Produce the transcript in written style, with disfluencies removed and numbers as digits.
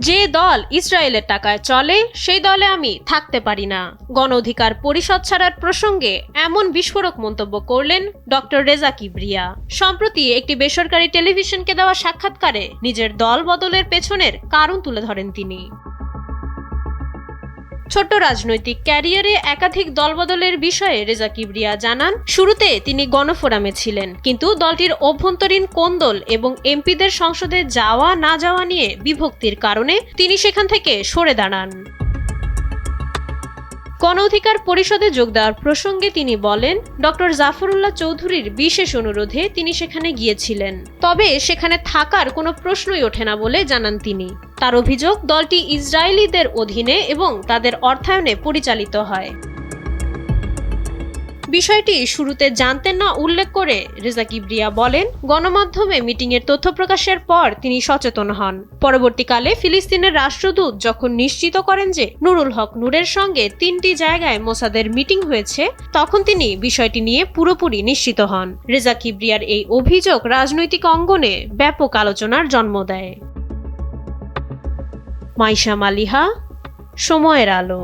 যে দল ইসরায়েলের টাকায় চলে সেই দলে আমি থাকতে পারি না। গণ অধিকার পরিষদ ছাড়ার প্রসঙ্গে এমন বিস্ফোরক মন্তব্য করলেন ডক্টর রেজা কিবরিয়া। সম্প্রতি একটি বেসরকারি টেলিভিশনকে দেওয়া সাক্ষাৎকারে নিজের দল বদলের পেছনের কারণ তুলে ধরেন তিনি। ছোট্ট রাজনৈতিক ক্যারিয়ারে একাধিক দলবদলের বিষয়ে রেজা কিবরিয়া জানান, শুরুতে তিনি গণফোরামে ছিলেন, কিন্তু দলটির অভ্যন্তরীণ কোন্দল এবং এমপিদের সংসদে যাওয়া না যাওয়া নিয়ে বিভক্তির কারণে তিনি সেখান থেকে সরে দাঁড়ান। গণ অধিকার পরিষদে যোগ দেওয়ার প্রসঙ্গে তিনি বলেন, ডক্টর জাফরুল্লাহ চৌধুরীর বিশেষ অনুরোধে তিনি সেখানে গিয়েছিলেন, তবে সেখানে থাকার কোনো প্রশ্নই ওঠে না বলে জানান তিনি। তার অভিযোগ, দলটি ইসরায়েলিদের অধীনে এবং তাদের অর্থায়নে পরিচালিত হয়। বিষয়টি শুরুতে জানতেন না উল্লেখ করে রেজা কিবরিয়া বলেন, গণমাধ্যমে মিটিংয়ের তথ্য প্রকাশের পর তিনি সচেতন হন। পরবর্তীকালে ফিলিস্তিনের রাষ্ট্রদূত যখন নিশ্চিত করেন যে নুরুল হক নূরের সঙ্গে 3টি জায়গায় মোসাদের মিটিং হয়েছে, তখন তিনি বিষয়টি নিয়ে পুরোপুরি নিশ্চিত হন। রেজা কিবরিয়ার এই অভিযোগ রাজনৈতিক অঙ্গনে ব্যাপক আলোচনার জন্ম দেয়। মাইশা মালিহা, সময়ের আলো।